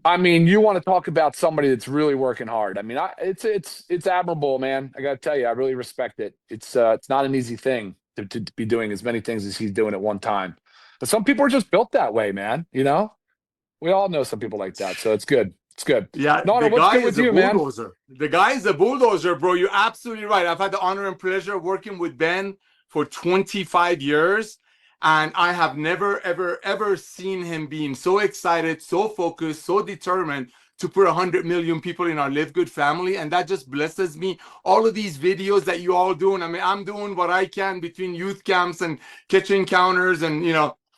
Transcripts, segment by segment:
I mean, you want to talk about somebody that's really working hard. I mean, it's admirable, man. I got to tell you, I really respect it. It's not an easy thing to be doing as many things as he's doing at one time. But some people are just built that way, man. You know, we all know some people like that, so it's good. It's good. Yeah, Nara, the what's guy good is with a you, man? bulldozer. The guy is a bulldozer, bro. You're absolutely right. I've had the honor and pleasure of working with Ben for 25 years. And I have never, ever, ever seen him being so excited, so focused, so determined to put 100 million people in our Live Good family. And that just blesses me. All of these videos that you all doing, I mean, I'm doing what I can between youth camps and kitchen counters and,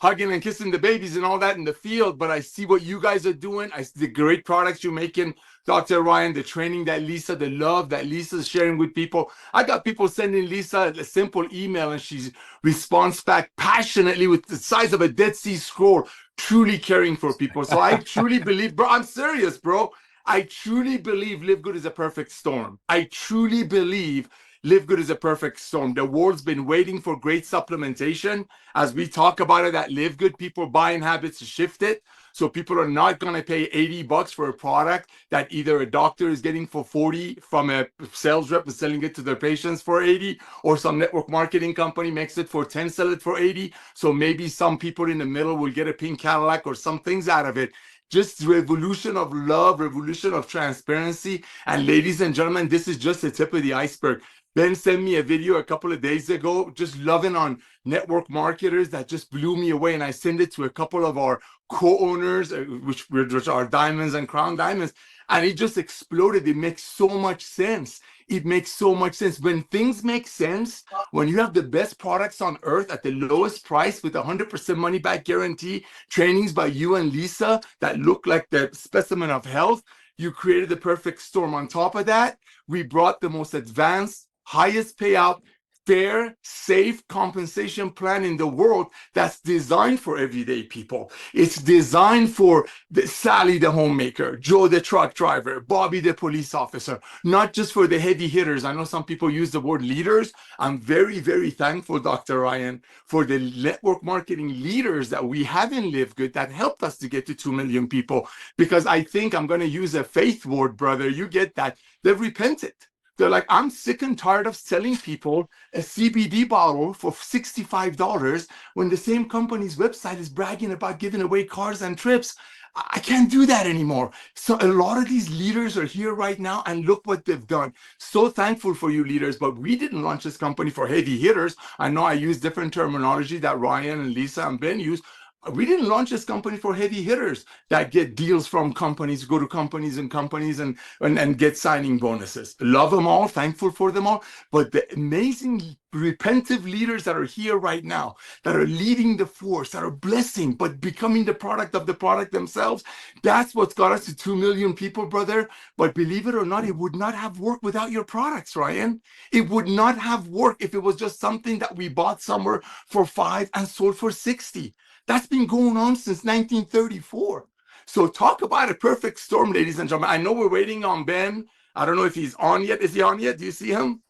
hugging and kissing the babies and all that in the field. But I see what you guys are doing. I see the great products you're making, Dr. Ryan, the training that Lisa, the love that Lisa's sharing with people. I got people sending Lisa a simple email and she responds back passionately with the size of a Dead Sea Scroll, truly caring for people. So I truly believe, bro, I'm serious, bro. I truly believe Live Good is a perfect storm. I truly believe Live Good is a perfect storm. The world's been waiting for great supplementation. As we talk about it at Live Good, people buying habits to shift it. So people are not going to pay $80 for a product that either a doctor is getting for 40 from a sales rep is selling it to their patients for 80, or some network marketing company makes it for 10, sell it for 80. So maybe some people in the middle will get a pink Cadillac or some things out of it. Just revolution of love, revolution of transparency. And ladies and gentlemen, this is just the tip of the iceberg. Ben sent me a video a couple of days ago, just loving on network marketers that just blew me away. And I sent it to a couple of our co-owners, which are Diamonds and Crown Diamonds. And it just exploded. It makes so much sense. It makes so much sense. When things make sense, when you have the best products on earth at the lowest price with 100% money back guarantee, trainings by you and Lisa that look like the specimen of health, you created the perfect storm. On top of that, we brought the most advanced, highest payout, fair, safe compensation plan in the world that's designed for everyday people. It's designed for Sally the homemaker, Joe the truck driver, Bobby the police officer, not just for the heavy hitters. I know some people use the word leaders. I'm very, very thankful, Dr. Ryan, for the network marketing leaders that we have in Live Good that helped us to get to 2 million people. Because I think I'm going to use a faith word, brother. You get that. They've repented. They're like, I'm sick and tired of selling people a CBD bottle for $65 when the same company's website is bragging about giving away cars and trips. I can't do that anymore. So a lot of these leaders are here right now, and look what they've done. So thankful for you leaders, but we didn't launch this company for heavy hitters. I know I use different terminology that Ryan and Lisa and Ben use. We didn't launch this company for heavy hitters that get deals from companies, go to companies and get signing bonuses. Love them all, thankful for them all. But the amazing repentive leaders that are here right now, that are leading the force, that are blessing, but becoming the product of the product themselves, that's what's got us to 2 million people, brother. But believe it or not, it would not have worked without your products, Ryan. It would not have worked if it was just something that we bought somewhere for 5 and sold for 60. That's been going on since 1934. So talk about a perfect storm, ladies and gentlemen. I know we're waiting on Ben. I don't know if he's on yet. Is he on yet? Do you see him?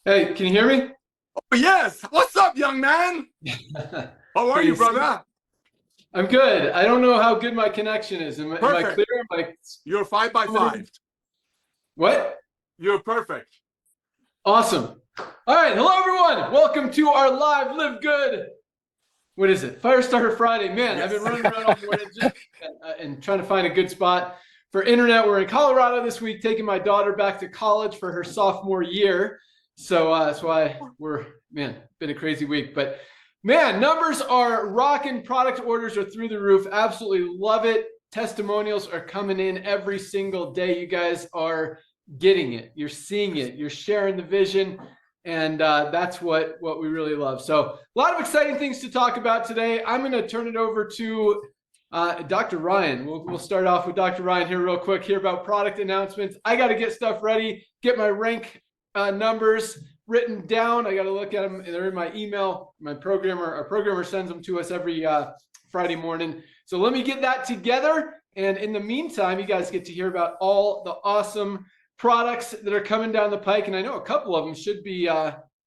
Hey, can you hear me? Oh, yes. What's up, young man? How are you, brother? I'm good. I don't know how good my connection is. Am I clear? You're 5 by 5. What? You're perfect. Awesome. All right. Hello, everyone. Welcome to our live Live Good. What is it? Firestarter Friday. Man, yes. I've been running around all morning and trying to find a good spot for internet. We're in Colorado this week, taking my daughter back to college for her sophomore year. So that's why been a crazy week. But man, numbers are rocking. Product orders are through the roof. Absolutely love it. Testimonials are coming in every single day. You guys are getting it. You're seeing it. You're sharing the vision. And that's what we really love. So a lot of exciting things to talk about today. I'm going to turn it over to Dr. Ryan. We'll start off with Dr. Ryan here real quick, hear about product announcements. I got to get stuff ready, get my rank numbers written down. I got to look at them. They're in my email. Our programmer sends them to us every Friday morning. So let me get that together. And in the meantime, you guys get to hear about all the awesome products that are coming down the pike, and I know a couple of them should be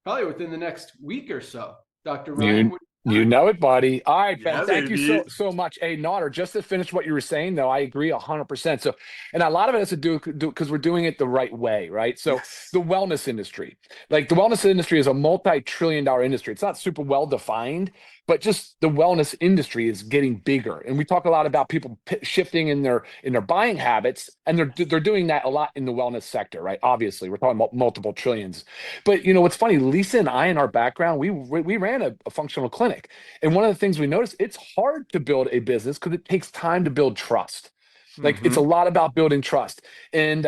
probably within the next week or so. Dr. Ryan, You know it, buddy. All right, Ben. Yeah, Thank you baby. so much. Hey, Nodder, just to finish what you were saying, though, I agree 100%. So, and a lot of it has to do because we're doing it the right way, right? So, Yes. the wellness industry, like the wellness industry, is a multi-trillion-dollar industry. It's not super well defined, but just the wellness industry is getting bigger. And we talk a lot about people shifting in their buying habits, and they're doing that a lot in the wellness sector, right? Obviously, we're talking about multiple trillions. But what's funny, Lisa and I, in our background, we ran a functional clinic. And one of the things we noticed, it's hard to build a business because it takes time to build trust. Like it's a Mm-hmm. lot about building trust, and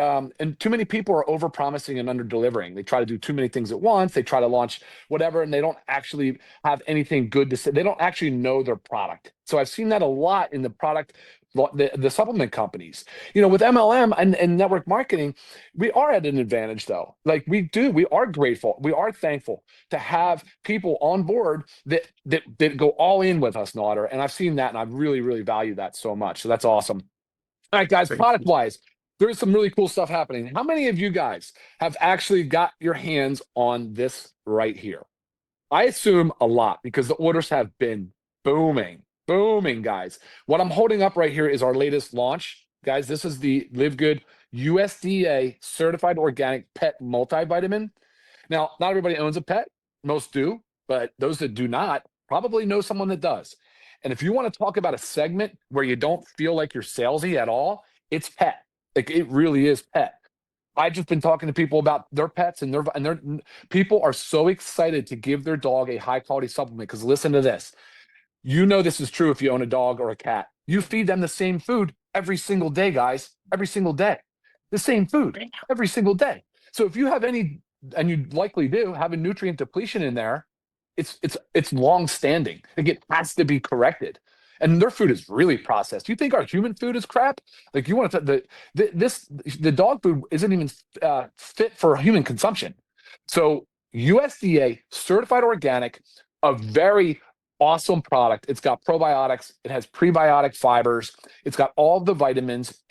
too many people are over promising and under delivering. They try to do too many things at once. They try to launch whatever, and they don't actually have anything good to say. They don't actually know their product. So I've seen that a lot in the product, the supplement companies. With MLM and network marketing, we are at an advantage though. Like we are grateful, we are thankful to have people on board that go all in with us, Nodder. And I've seen that, and I really, really value that so much. So that's awesome. All right, guys, Thank product you. wise, there's some really cool stuff happening. How many of you guys have actually got your hands on this right here? I assume a lot because the orders have been booming, booming, guys. What I'm holding up right here is our latest launch. Guys, this is the LiveGood USDA certified organic pet multivitamin. Now, not everybody owns a pet. Most do, but those that do not probably know someone that does. And if you want to talk about a segment where you don't feel like you're salesy at all, it's pet. Like it really is pet. I've just been talking to people about their pets, and their people are so excited to give their dog a high quality supplement. Because listen to this, this is true if you own a dog or a cat. You feed them the same food every single day, guys. Every single day, the same food every single day. So if you have any, and you likely do, have a nutrient depletion in there, it's long standing. Like it has to be corrected. And their food is really processed. You think our human food is crap? Like you want to the dog food isn't even fit for human consumption. So USDA certified organic, a very awesome product. It's got probiotics. It has prebiotic fibers. It's got all the vitamins.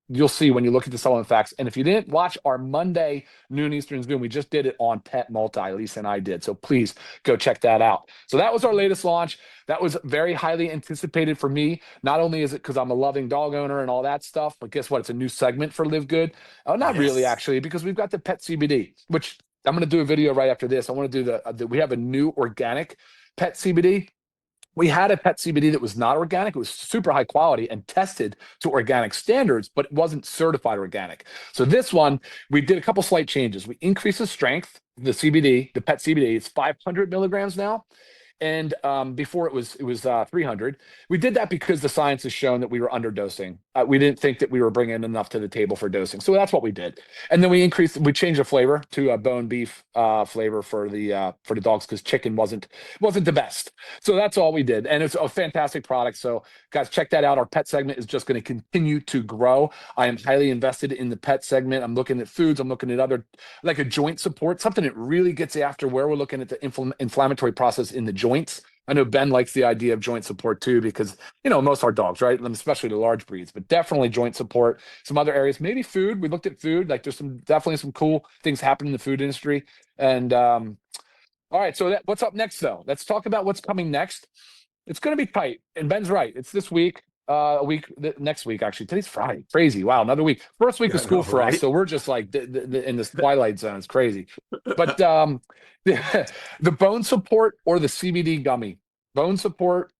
You'll see when you look at the supplement facts. And if you didn't watch our Monday noon Eastern Zoom, we just did it on Pet Multi. Lisa and I did. So please go check that out. So that was our latest launch. That was very highly anticipated for me. Not only is it because I'm a loving dog owner and all that stuff, but guess what? It's a new segment for Live Good. Not really, Yes. actually, because we've got the pet CBD, which I'm going to do a video right after this. I want to do we have a new organic pet CBD. We had a pet CBD that was not organic. It was super high quality and tested to organic standards, but it wasn't certified organic. So this one, we did a couple slight changes. We increased the strength, the CBD, the pet CBD. It's 500 milligrams now. And before it was 300. We did that because the science has shown that we were underdosing. We didn't think that we were bringing enough to the table for dosing, so that's what we did. And then we changed the flavor to a bone beef flavor for the dogs because chicken wasn't the best. So that's all we did, and it's a fantastic product. So guys, check that out. Our pet segment is just going to continue to grow. I am highly invested in the pet segment. I'm looking at foods. I'm looking at other, like a joint support, something that really gets after where we're looking at the inflammatory process in the joints. I know Ben likes the idea of joint support too, because most of our dogs, right, especially the large breeds, but definitely joint support. Some other areas, maybe food. We looked at food. Like there's definitely some cool things happening in the food industry. And all right, so what's up next though? Let's talk about what's coming next. It's going to be tight, and Ben's right. It's this week, next week actually. Today's Friday. Crazy. Wow, another week. First week Yeah, of I school know, for us, right? so we're just like in this twilight zone. It's crazy. But the bone support or the CBD gummy. Bone support.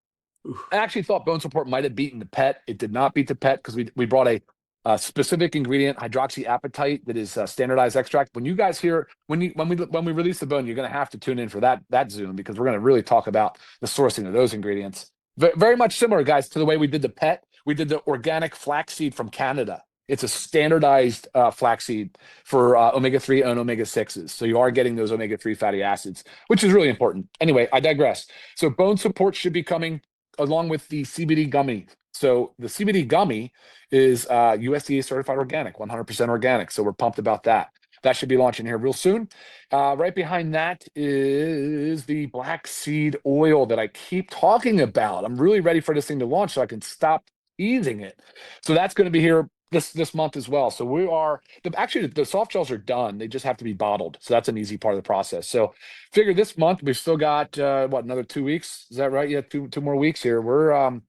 Oof. I actually thought bone support might have beaten the pet. It did not beat the pet because we brought a specific ingredient, hydroxyapatite, that is standardized extract. When you guys hear when we release the bone, you're going to have to tune in for that Zoom, because we're going to really talk about the sourcing of those ingredients. Very much similar, guys, to the way we did the pet. We did the organic flaxseed from Canada. It's a standardized flaxseed for omega-3 and omega-6s. So you are getting those omega-3 fatty acids, which is really important. Anyway, I digress. So bone support should be coming along with the CBD gummy. So the CBD gummy is USDA certified organic, 100% organic. So we're pumped about that. That should be launching here real soon. Right behind that is the black seed oil that I keep talking about. I'm really ready for this thing to launch so I can stop easing it. So that's going to be here this month as well. So we are actually the soft gels are done. They just have to be bottled. So that's an easy part of the process. So figure this month we've still got another 2 weeks. Is that right? Yeah, two more weeks here. We're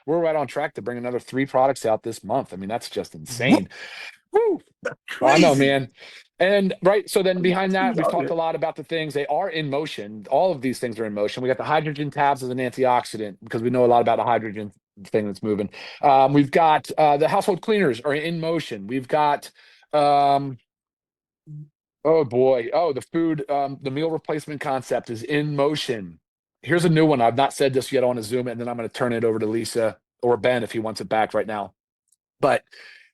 right on track to bring another 3 products out this month. I mean, that's just insane. Woo! I know, Crazy. man. And right, so then behind that, we've Love talked it. a lot about the things. They are in motion. All of these things are in motion. We got the hydrogen tabs as an antioxidant because we know a lot about the hydrogen thing that's moving. We've got the household cleaners are in motion. We've got oh boy, the food, the meal replacement concept is in motion. Here's a new one. I've not said this yet. I want to zoom it, and then I'm going to turn it over to Lisa or Ben if he wants it back right now. But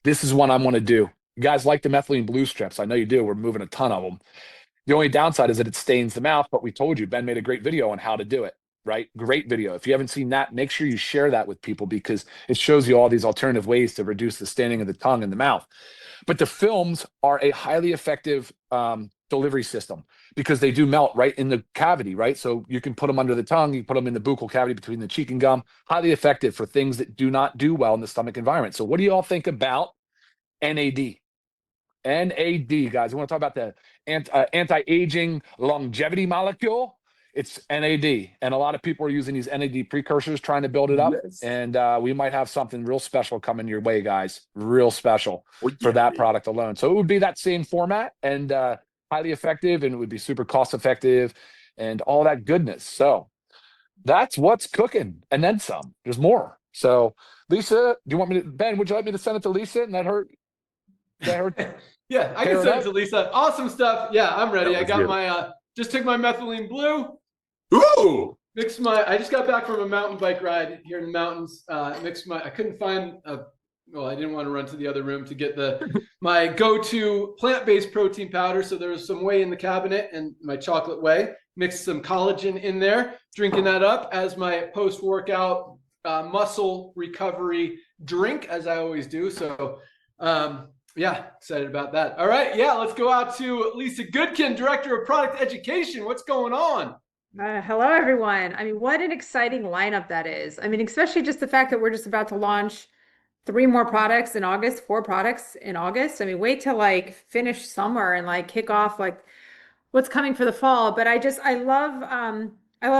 this is one I want to do. You guys like the methylene blue strips? I know you do. We're moving a ton of them. The only downside is that it stains the mouth, but we told you, Ben made a great video on how to do it, right? Great video. If you haven't seen that, make sure you share that with people because it shows you all these alternative ways to reduce the staining of the tongue and the mouth. But the films are a highly effective delivery system because they do melt right in the cavity, right? So you can put them under the tongue, you put them in the buccal cavity between the cheek and gum. Highly effective for things that do not do well in the stomach environment. So what do you all think about NAD? NAD, guys. We want to talk about the anti-aging longevity molecule. It's NAD, and a lot of people are using these NAD precursors trying to build it up. Yes. And we might have something real special coming your way, guys. Real special Oh, for yeah. that product alone. So it would be that same format and highly effective, and it would be super cost effective and all that goodness. So that's what's cooking, and then some. There's more. So Lisa, do you want me to Ben? Would you like me to send it to Lisa and let her? Yeah, I can send it to Lisa. Awesome stuff. Yeah, I'm ready. I got good. my just took my methylene blue, Ooh. mixed my I just got back from a mountain bike ride here in the mountains. I couldn't find I didn't want to run to the other room to get my go-to plant-based protein powder. So there was some whey in the cabinet and my chocolate whey. Mixed some collagen in there, drinking that up as my post-workout muscle recovery drink, as I always do. So yeah, excited about that. All right, yeah, let's go out to Lisa Goodkin, Director of Product Education. What's going on? Hello, everyone. I mean, what an exciting lineup that is. I mean, especially just the fact that we're just about to launch 3 more products in August, 4 products in August. I mean, wait till like finish summer and like kick off like what's coming for the fall. But I love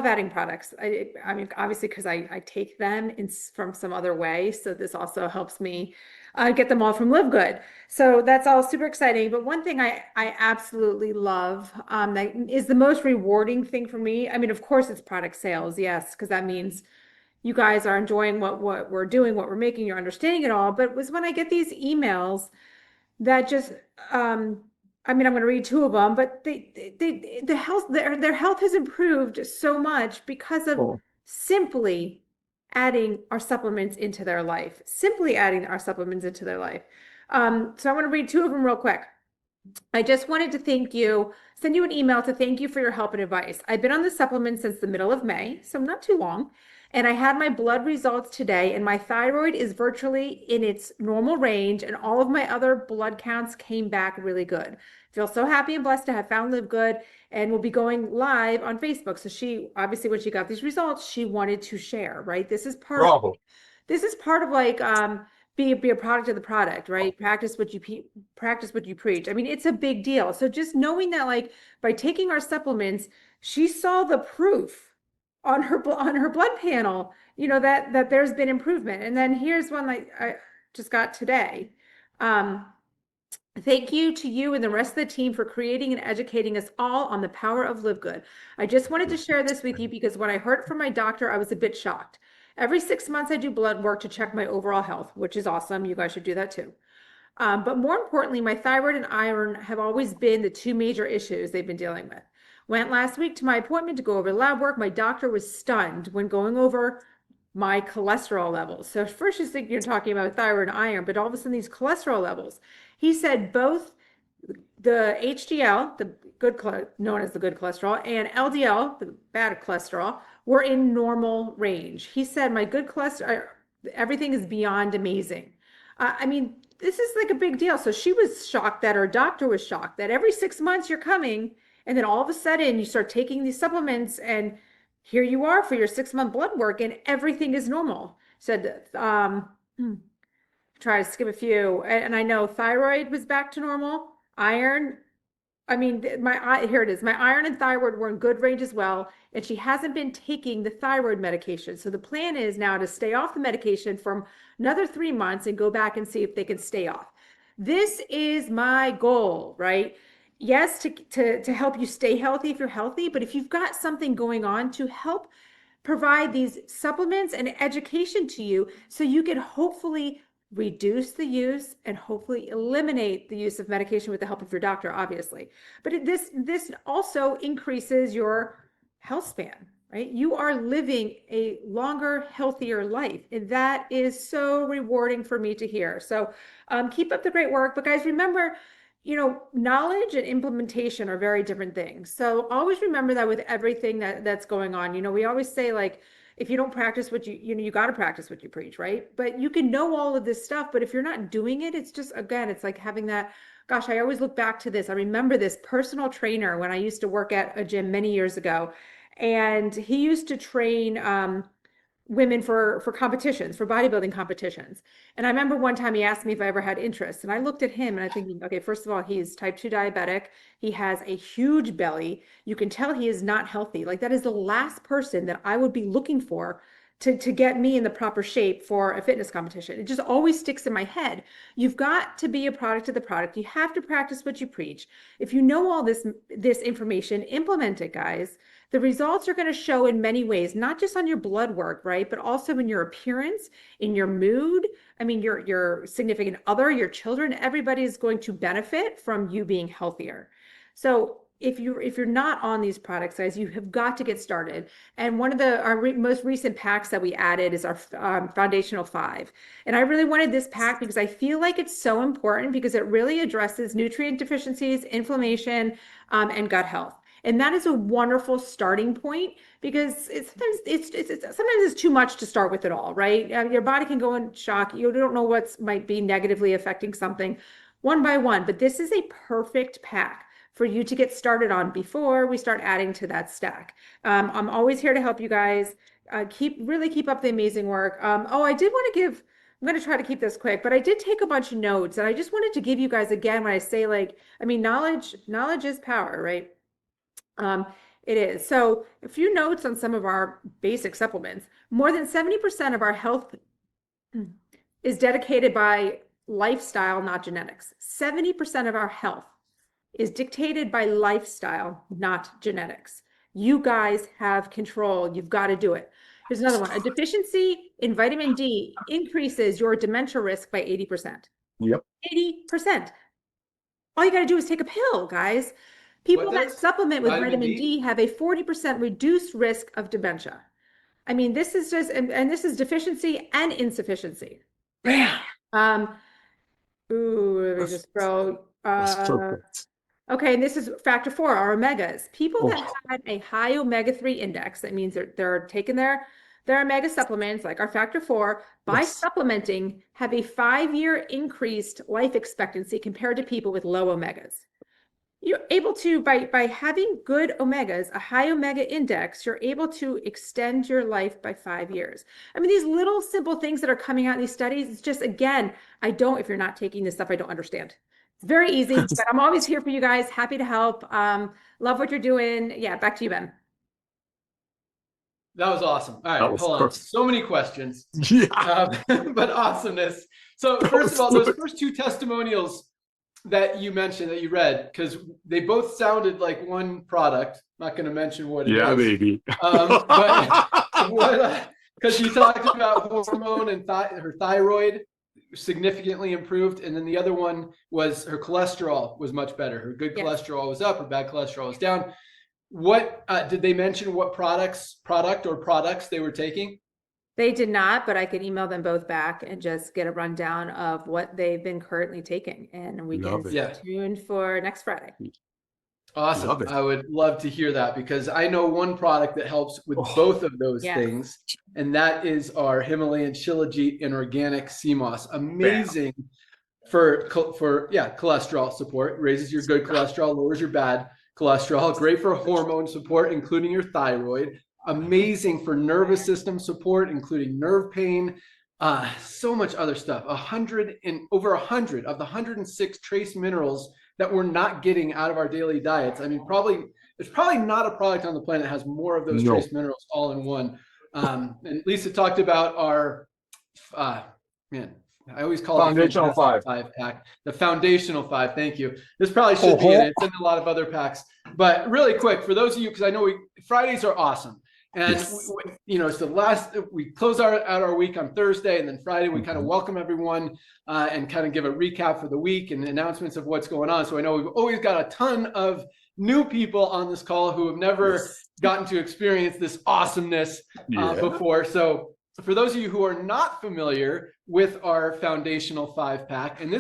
adding products. I mean, obviously, because I take them from some other way. So this also helps me get them all from LiveGood. So that's all super exciting. But one thing I absolutely love that is the most rewarding thing for me. I mean, of course, it's product sales. Yes, because that means you guys are enjoying what we're doing, what we're making, you're understanding it all. But it was when I get these emails that just I mean, I'm going to read 2 of them, but their health has improved so much because of simply adding our supplements into their life. Simply adding our supplements into their life. So I want to read 2 of them real quick. I just wanted to send you an email to thank you for your help and advice. I've been on the supplement since the middle of May, so not too long. And I had my blood results today, and my thyroid is virtually in its normal range, and all of my other blood counts came back really good. Feel so happy and blessed to have found LiveGood, and we'll be going live on Facebook. So she, obviously, when she got these results, she wanted to share, right? This is part of like be a product of the product, right? Practice what you preach. I mean, it's a big deal. So just knowing that, like, by taking our supplements, she saw the proof on her blood panel, you know, that there's been improvement. And then here's one I just got today. Thank you to you and the rest of the team for creating and educating us all on the power of LiveGood. I just wanted to share this with you because when I heard it from my doctor, I was a bit shocked. Every 6 months, I do blood work to check my overall health, which is awesome. You guys should do that too. But more importantly, my thyroid and iron have always been the 2 major issues they've been dealing with. Went last week to my appointment to go over lab work. My doctor was stunned when going over my cholesterol levels. So first you think you're talking about thyroid and iron, but all of a sudden these cholesterol levels. He said both the HDL, the good known as the good cholesterol, and LDL, the bad cholesterol, were in normal range. He said my good cholesterol, everything is beyond amazing. I mean, this is like a big deal. So she was shocked that her doctor was shocked that every 6 months you're coming and then all of a sudden you start taking these supplements and here you are for your 6-month blood work and everything is normal. Said, try to skip a few. And I know thyroid was back to normal. Iron, I mean, here it is. My iron and thyroid were in good range as well. And she hasn't been taking the thyroid medication. So the plan is now to stay off the medication for another 3 months and go back and see if they can stay off. This is my goal, right? Yes, to help you stay healthy if you're healthy, but if you've got something going on, to help provide these supplements and education to you so you can hopefully reduce the use and hopefully eliminate the use of medication with the help of your doctor, obviously. But this also increases your health span, right? You are living a longer, healthier life. And that is so rewarding for me to hear. So keep up the great work. But guys, remember, knowledge and implementation are very different things. So always remember that with everything that's going on. We always say, like, if you don't practice what you got to practice what you preach, right? But you can know all of this stuff, but if you're not doing it, it's just, again, it's like having that, gosh, I always look back to this. I remember this personal trainer when I used to work at a gym many years ago, and he used to train women for competitions, for bodybuilding competitions. And I remember one time he asked me if I ever had interest, and I looked at him and I'm thinking, okay, first of all, he's type 2 diabetic. He has a huge belly. You can tell he is not healthy. Like, that is the last person that I would be looking for to get me in the proper shape for a fitness competition. It just always sticks in my head. You've got to be a product of the product. You have to practice what you preach. If you know all this information, implement it, guys. The results are going to show in many ways, not just on your blood work, right? But also in your appearance, in your mood. I mean, your significant other, your children, everybody is going to benefit from you being healthier. So if you're not on these products, guys, you have got to get started. And one of our most recent packs that we added is our Foundational 5. And I really wanted this pack because I feel like it's so important, because it really addresses nutrient deficiencies, inflammation, and gut health. And that is a wonderful starting point, because sometimes it's too much to start with it all, right? Your body can go in shock. You don't know what might be negatively affecting something, one by one. But this is a perfect pack for you to get started on before we start adding to that stack. I'm always here to help you guys. Really keep up the amazing work. I did want to give, I'm going to try to keep this quick, but I did take a bunch of notes, and I just wanted to give you guys, again, when I say, like, I mean, knowledge is power, right? It is. So a few notes on some of our basic supplements. More than 70% of our health is dedicated by lifestyle, not genetics. 70% of our health is dictated by lifestyle, not genetics. You guys have control. You've got to do it. Here's another one. A deficiency in vitamin D increases your dementia risk by 80%. Yep. 80%. All you got to do is take a pill, guys. People that supplement with vitamin D have a 40% reduced risk of dementia. I mean, this is just, and this is deficiency and insufficiency. Man. Let me just scroll. Perfect. Okay, and this is factor 4, our omegas. People that had a high omega-3 index, that means they're taking their omega supplements, like our factor 4, by supplementing, have a 5-year increased life expectancy compared to people with low omegas. You're able to, by having good omegas, a high omega index, you're able to extend your life by 5 years. I mean, these little simple things that are coming out in these studies, it's just, again, if you're not taking this stuff, I don't understand. It's very easy, but I'm always here for you guys. Happy to help. Love what you're doing. Yeah, back to you, Ben. That was awesome. All right, hold on. So many questions. Yeah. But awesomeness. So first of all, those first 2 testimonials that you mentioned, that you read, because they both sounded like one product. I'm not going to mention what it is. Yeah, baby. But because you talked about hormone and her thyroid significantly improved, and then the other one was her cholesterol was much better. Her good cholesterol was up, her bad cholesterol was down. What did they mention? What products they were taking? They did not, but I can email them both back and just get a rundown of what they've been currently taking, and we can stay tuned for next Friday. Awesome. I would love to hear that, because I know one product that helps with both of those things, and that is our Himalayan Shilajit and organic sea moss. Amazing for cholesterol support. Raises your good cholesterol, lowers your bad cholesterol. Great for hormone support, including your thyroid. Amazing for nervous system support, including nerve pain, So much other stuff. Over 100 of the 106 trace minerals that we're not getting out of our daily diets. I mean, there's probably not a product on the planet that has more of those trace minerals all in one. And Lisa talked about our I always call it Foundational the five pack, the foundational 5. Thank you. This probably should be in it. It's in a lot of other packs. But really quick, for those of you, because I know Fridays are awesome. And it's the last, we close out our week on Thursday, and then Friday we kind of welcome everyone and kind of give a recap for the week and announcements of what's going on. So I know we've always got a ton of new people on this call who have never gotten to experience this awesomeness before. So for those of you who are not familiar with our foundational 5 pack, and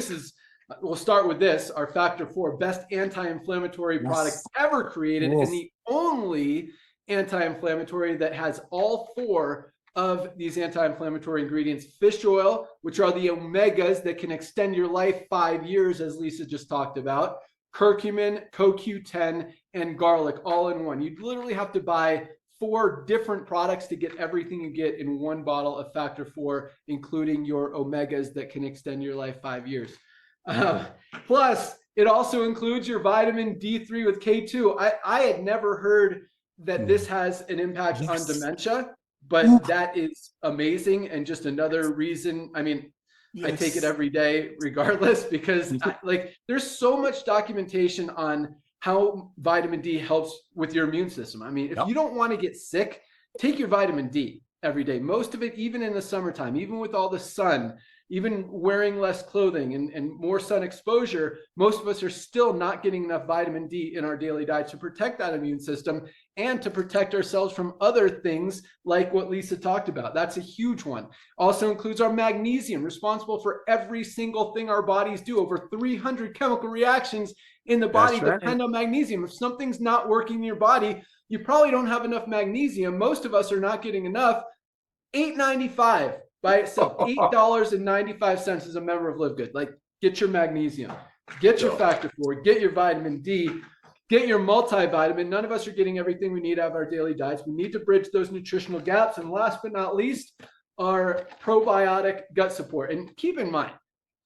we'll start with this, our Factor 4 best anti-inflammatory product ever created, and the only anti-inflammatory that has all 4 of these anti-inflammatory ingredients: fish oil, which are the omegas that can extend your life 5 years, as Lisa just talked about, curcumin, CoQ10, and garlic all in one. You literally have to buy 4 different products to get everything you get in one bottle of Factor 4, including your omegas that can extend your life 5 years. Plus, it also includes your vitamin D3 with K2. I had never heard that this has an impact on dementia, but that is amazing, and just another reason. I mean, I take it every day regardless, because there's so much documentation on how vitamin D helps with your immune system. I mean, if you don't want to get sick, take your vitamin D every day. Most of it, even in the summertime, even with all the sun, even wearing less clothing and more sun exposure, most of us are still not getting enough vitamin D in our daily diet to protect that immune system and to protect ourselves from other things like what Lisa talked about. That's a huge one. Also includes our magnesium, responsible for every single thing our bodies do. Over 300 chemical reactions in the body depend on magnesium. If something's not working in your body, you probably don't have enough magnesium. Most of us are not getting enough. $8.95 by itself. $8.95 as a member of LiveGood. Get your magnesium, get your Factor 4, get your vitamin D, get your multivitamin. None of us are getting everything we need out of our daily diets. We need to bridge those nutritional gaps. And last but not least, our probiotic gut support. And keep in mind,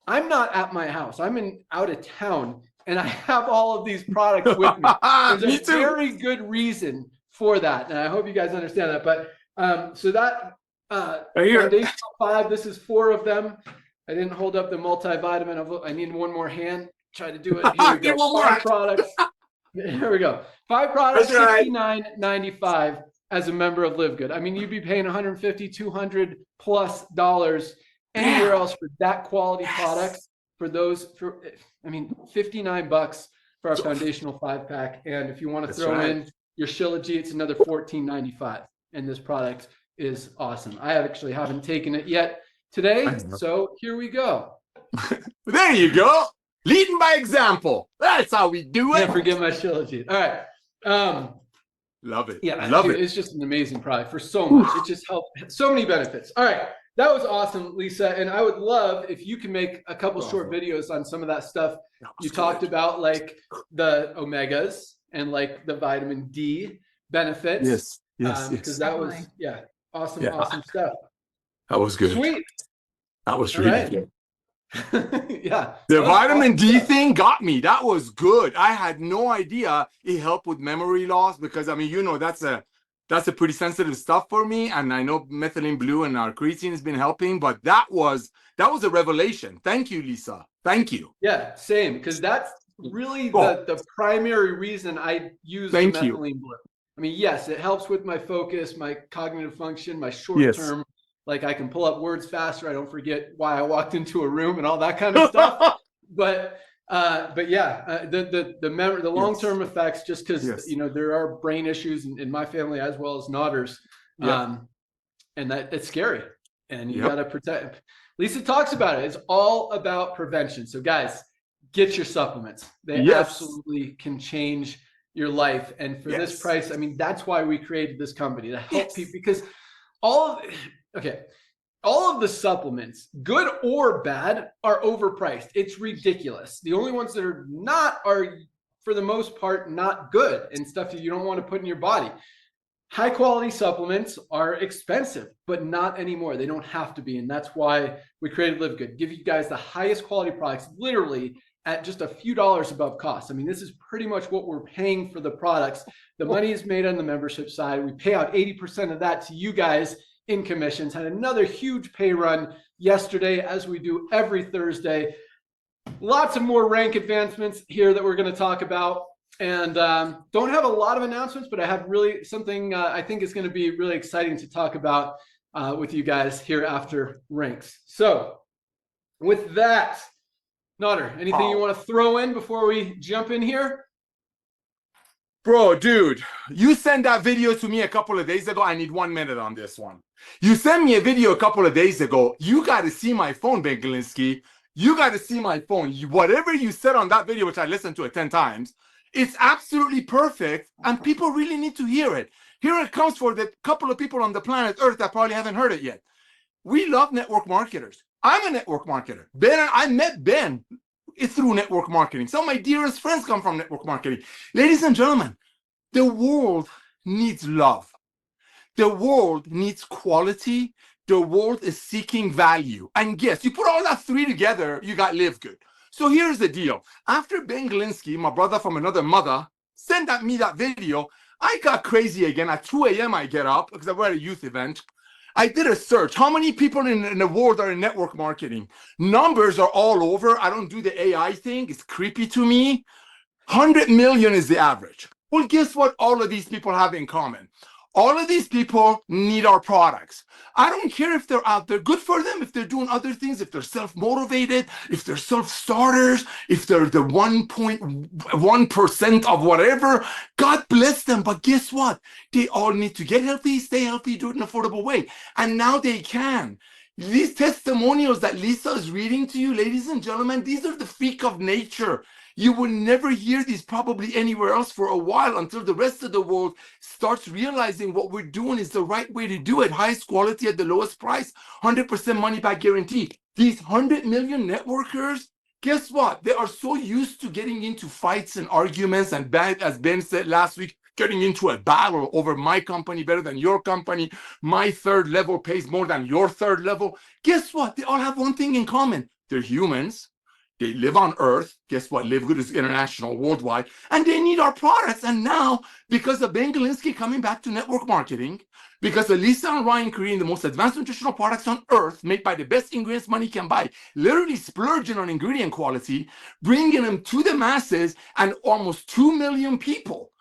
I'm not at my house. I'm out of town, and I have all of these products with me. There's a very good reason for that, and I hope you guys understand that. But so that foundational 5, this is 4 of them. I didn't hold up the multivitamin. I need one more hand. Try to do it. Here we go. 5 products. Here we go. 5 products, $69.95 as a member of LiveGood. I mean, you'd be paying $150, $200+ anywhere else for that quality product. For $59 for our foundational 5 pack. And if you want to throw in your Shilajit, it's another $14.95. And this product is awesome. I actually haven't taken it yet today, so here we go. There you go. Leading by example. That's how we do it. Can't forget my Shilajit. All right. Love it. Yeah, love it. It's just an amazing product for so much. It just helps so many benefits. All right. That was awesome, Lisa. And I would love if you can make a couple short videos on some of that stuff you talked about, like the omegas and like the vitamin D benefits. Yes. Because that was, awesome stuff. That was good. Sweet. That was really good. Yeah. The vitamin D thing got me. That was good. I had no idea it helped with memory loss, because I mean, that's a pretty sensitive stuff for me. And I know methylene blue and our creatine has been helping, but that was a revelation. Thank you, Lisa. Thank you. Yeah, same. Because that's really the primary reason I use methylene blue. I mean, yes, it helps with my focus, my cognitive function, my short term. Like I can pull up words faster. I don't forget why I walked into a room and all that kind of stuff. But yeah, the long-term effects, just because there are brain issues in my family as well as Nodder's, and that it's scary, and you got to protect. Lisa talks about it. It's all about prevention. So guys, get your supplements. They absolutely can change your life. And for this price, I mean, that's why we created this company, to help people, because all of the supplements, good or bad, are overpriced. It's ridiculous. The only ones that are not are, for the most part, not good, and stuff that you don't want to put in your body. high quality supplements are expensive, but not anymore. They don't have to be. And that's why we created LiveGood, give you guys the highest quality products, literally at just a few dollars above cost. I mean, this is pretty much what we're paying for the products. The money is made on the membership side. We pay out 80% of that to you guys in commissions. Had another huge pay run yesterday, as we do every Thursday. Lots of more rank advancements here that we're going to talk about. And don't have a lot of announcements, but I have really something I think is going to be really exciting to talk about with you guys here after ranks. So with that, Nutter, anything you want to throw in before we jump in here? Bro, dude, you sent that video to me a couple of days ago. I need 1 minute on this one. You sent me a video a couple of days ago. You got to see my phone, Ben Galinsky. You got to see my phone. Whatever you said on that video, which I listened to it 10 times, it's absolutely perfect, and people really need to hear it. Here it comes for the couple of people on the planet Earth that probably haven't heard it yet. We love network marketers. I'm a network marketer. I met Ben through network marketing. Some of my dearest friends come from network marketing. Ladies and gentlemen, the world needs love. The world needs quality. The world is seeking value. And yes, you put all that three together, you got LiveGood. So here's the deal. After Ben Galinsky, my brother from another mother, sent me that video, I got crazy again. At 2 a.m. I get up because I were at a youth event. I did a search. How many people in the world are in network marketing? Numbers are all over. I don't do the AI thing. It's creepy to me. 100 million is the average. Well, guess what all of these people have in common? All of these people need our products. I don't care if they're out there. Good for them if they're doing other things, if they're self-motivated, if they're self-starters, if they're the 1.1% of whatever. God bless them. But guess what? They all need to get healthy, stay healthy, do it in an affordable way. And now they can. These testimonials that Lisa is reading to you, ladies and gentlemen, these are the freak of nature. You will never hear these probably anywhere else for a while until the rest of the world starts realizing what we're doing is the right way to do it. Highest quality at the lowest price, 100% money back guarantee. These 100 million networkers, guess what? They are so used to getting into fights and arguments and, as Ben said last week, getting into a battle over my company better than your company. My third level pays more than your third level. Guess what? They all have one thing in common. They're humans. They live on Earth. Guess what? LiveGood is international, worldwide, and they need our products. And now, because of Ben Galinsky coming back to network marketing, because of Lisa and Ryan creating the most advanced nutritional products on Earth, made by the best ingredients money can buy, literally splurging on ingredient quality, bringing them to the masses, and almost 2 million people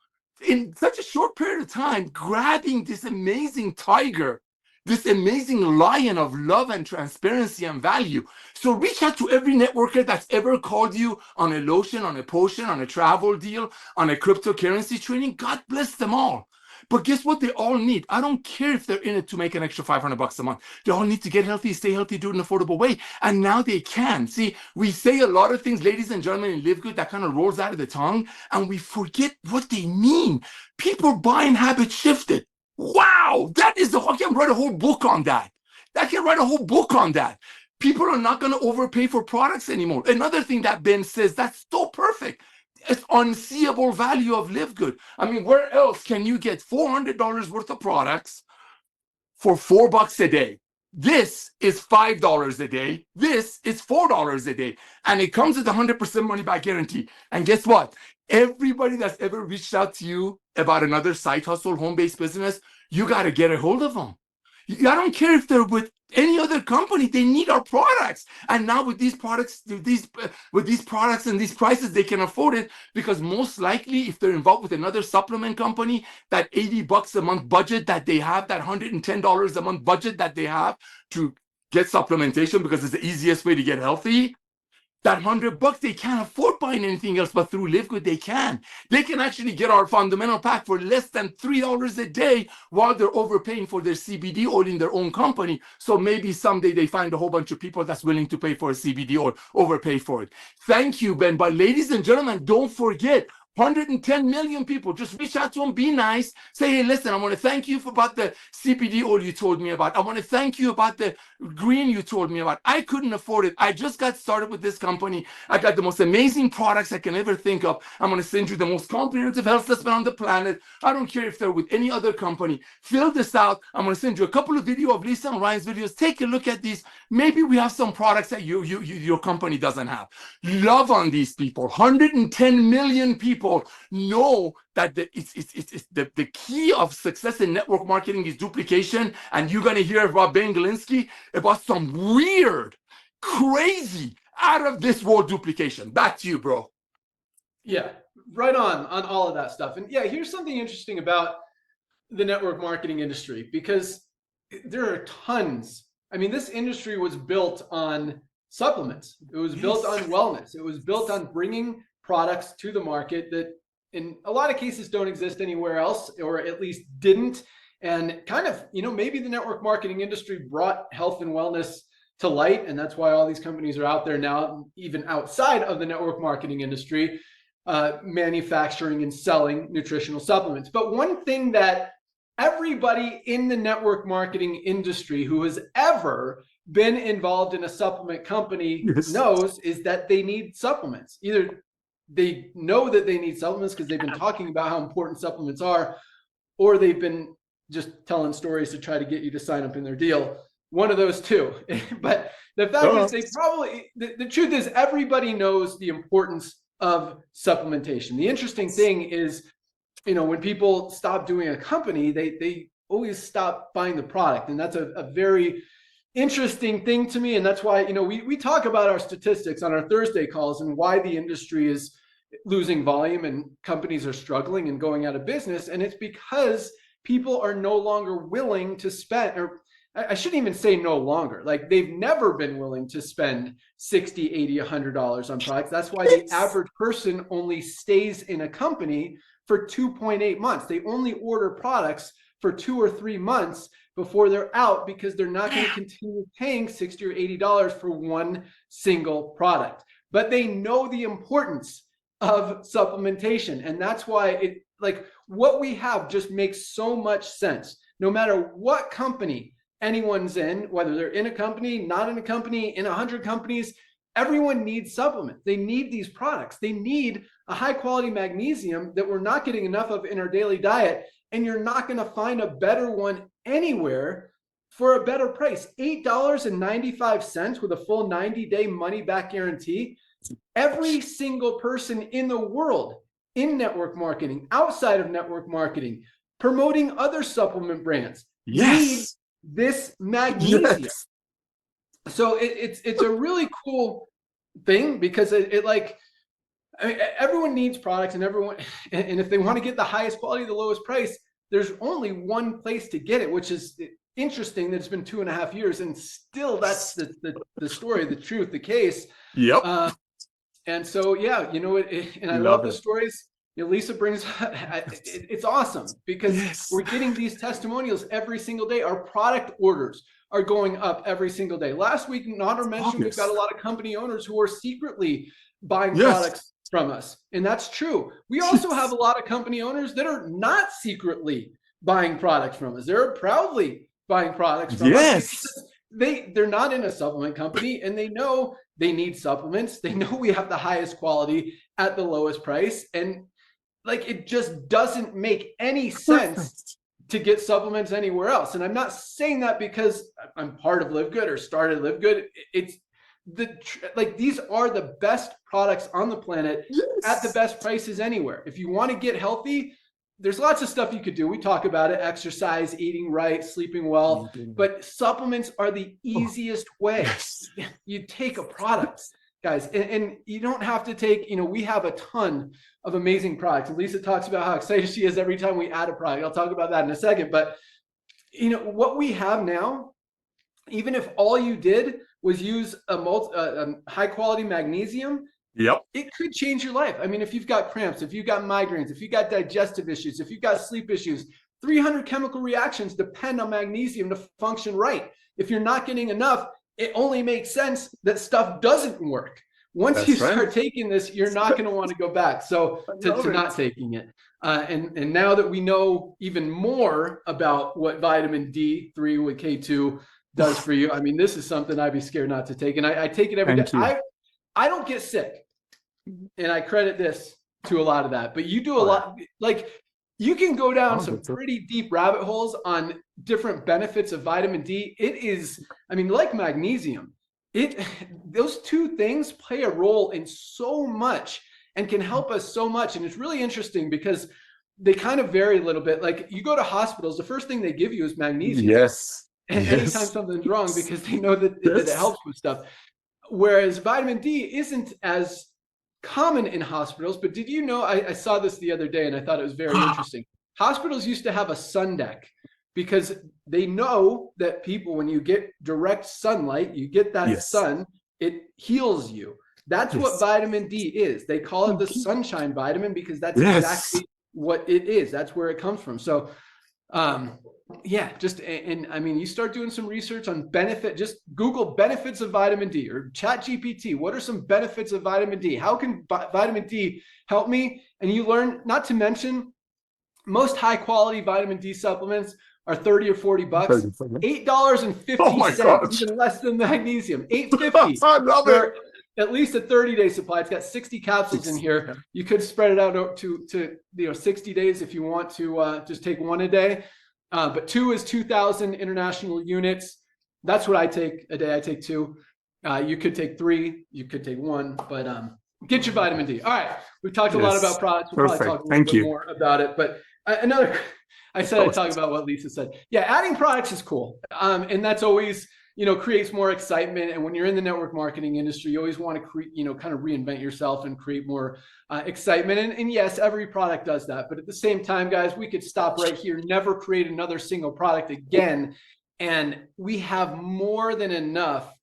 in such a short period of time, grabbing this amazing tiger, this amazing lion of love and transparency and value. So reach out to every networker that's ever called you on a lotion, on a potion, on a travel deal, on a cryptocurrency training. God bless them all. But guess what they all need? I don't care if they're in it to make an extra $500 a month. They all need to get healthy, stay healthy, do it in an affordable way. And now they can. See, we say a lot of things, ladies and gentlemen, in LiveGood that kind of rolls out of the tongue, and we forget what they mean. People buying habits shifted. Wow, that is I can write a whole book on that. I can write a whole book on that. People are not going to overpay for products anymore. Another thing that Ben says, that's so perfect. It's unseeable value of LiveGood. I mean, where else can you get $400 worth of products for $4 a day? This is $5 a day. This is $4 a day. And it comes with 100% money back guarantee. And guess what? Everybody that's ever reached out to you about another side hustle, home-based business, you got to get a hold of them. I don't care if they're with any other company, they need our products. And now with these products, with these products and these prices, they can afford it, because most likely if they're involved with another supplement company, that $80 a month budget that they have, that $110 a month budget that they have to get supplementation because it's the easiest way to get healthy, that $100, they can't afford buying anything else, but through LiveGood, they can. They can actually get our fundamental pack for less than $3 a day while they're overpaying for their CBD oil in their own company. So maybe someday they find a whole bunch of people that's willing to pay for a CBD oil, overpay for it. Thank you, Ben. But ladies and gentlemen, don't forget, 110 million people. Just reach out to them, be nice, say, hey, listen, I want to thank you about the CBD oil you told me about. I want to thank you about the green you told me about. I couldn't afford it. I just got started with this company. I got the most amazing products I can ever think of. I'm going to send you the most comprehensive health assessment on the planet. I don't care if they're with any other company. Fill this out. I'm going to send you a couple of videos of Lisa and Ryan's videos. Take a look at these. Maybe we have some products that your company doesn't have. Love on these people. 110 million people know that the key of success in network marketing is duplication. And you're going to hear about Ben Galinsky about some weird, crazy, out of this world duplication. Back to you, bro. Yeah, right on all of that stuff. And yeah, here's something interesting about the network marketing industry, because there are tons. I mean, this industry was built on supplements. It was built on wellness. It was built on bringing products to the market that in a lot of cases don't exist anywhere else, or at least didn't. And kind of, maybe the network marketing industry brought health and wellness to light. And that's why all these companies are out there now, even outside of the network marketing industry, manufacturing and selling nutritional supplements. But one thing that everybody in the network marketing industry who has ever been involved in a supplement company knows is that they need supplements. Either they know that they need supplements because they've been talking about how important supplements are, or they've been just telling stories to try to get you to sign up in their deal. One of those two. But the fact is, they probably, the truth is, everybody knows the importance of supplementation. The interesting thing is, when people stop doing a company, they always stop buying the product. And that's a very interesting thing to me. And that's why, we talk about our statistics on our Thursday calls and why the industry is losing volume and companies are struggling and going out of business. And it's because people are no longer willing to spend, or I shouldn't even say no longer, like they've never been willing to spend $60, $80, $100 on products. That's why the average person only stays in a company for 2.8 months. They only order products for 2 or 3 months before they're out, because they're not going to continue paying $60 or $80 for one single product. But they know the importance of supplementation. And that's why what we have just makes so much sense. No matter what company anyone's in, whether they're in a company, not in a company, in 100 companies, everyone needs supplements. They need these products. They need a high quality magnesium that we're not getting enough of in our daily diet. And you're not going to find a better one anywhere for a better price. $8.95 with a full 90-day money back guarantee. Every single person in the world in network marketing, outside of network marketing, promoting other supplement brands, need this magnesium. So it's a really cool thing, because everyone needs products, and if they want to get the highest quality, the lowest price, there's only one place to get it, which is interesting that it's been 2.5 years and still that's the story, the truth, the case. Yep. And so, yeah, and I love the stories. Lisa brings, it's awesome, because we're getting these testimonials every single day. Our product orders are going up every single day. Last week, Nader mentioned we've got a lot of company owners who are secretly buying products from us. And that's true. We also have a lot of company owners that are not secretly buying products from us. They're proudly buying products from us. They're not in a supplement company, and they know they need supplements. They know we have the highest quality at the lowest price. And it just doesn't make any sense to get supplements anywhere else. And I'm not saying that because I'm part of LiveGood or started LiveGood. It's these are the best products on the planet at the best prices anywhere. If you want to get healthy, there's lots of stuff you could do. We talk about it: exercise, eating right, sleeping well, but supplements are the easiest way. You take a product, guys, and you don't have to take, we have a ton of amazing products. And Lisa talks about how excited she is every time we add a product. I'll talk about that in a second. But, what we have now, even if all you did was use a high quality magnesium, it could change your life. I mean, if you've got cramps, if you've got migraines, if you've got digestive issues, if you've got sleep issues, 300 chemical reactions depend on magnesium to function right. If you're not getting enough, it only makes sense that stuff doesn't work. Once you That's right. start taking this, you're not going to want to go back. So to not taking it. And now that we know even more about what vitamin D3 with K2 does for you, I mean, this is something I'd be scared not to take. And I take it every day. I don't get sick. And I credit this to a lot of that. But you do a lot. Like, you can go down some pretty deep rabbit holes on different benefits of vitamin D. It is, I mean, like magnesium, those two things play a role in so much and can help us so much. And it's really interesting because they kind of vary a little bit. Like, you go to hospitals, the first thing they give you is magnesium. Yes. Anytime something's wrong, because they know that it helps with stuff. Whereas vitamin D isn't as common in hospitals. But did you know, I saw this the other day and I thought it was very interesting. Hospitals used to have a sun deck because they know that people, when you get direct sunlight, you get that sun, it heals you. That's what vitamin D is. They call it the sunshine vitamin because that's exactly what it is. That's where it comes from. So yeah, and I mean, you start doing some research on just Google benefits of vitamin D or Chat GPT. What are some benefits of vitamin D? How can vitamin D help me? And you learn, not to mention, most high quality vitamin D supplements are 30 or 40 bucks, $8.50, even less than magnesium, $8.50. I love it. At least a 30-day supply. It's got 60 capsules in here. You could spread it out to 60 days if you want to just take one a day. But 2 is 2,000 international units. That's what I take a day. I take 2. You could take 3. You could take 1. But get your vitamin D. All right. We've talked a lot about products. We'll probably talk a little bit more about it. But I talk about what Lisa said. Yeah, adding products is cool. And that's always, creates more excitement. And when you're in the network marketing industry, you always want to create, kind of reinvent yourself and create more excitement. And yes, every product does that. But at the same time, guys, we could stop right here, never create another single product again. And we have more than enough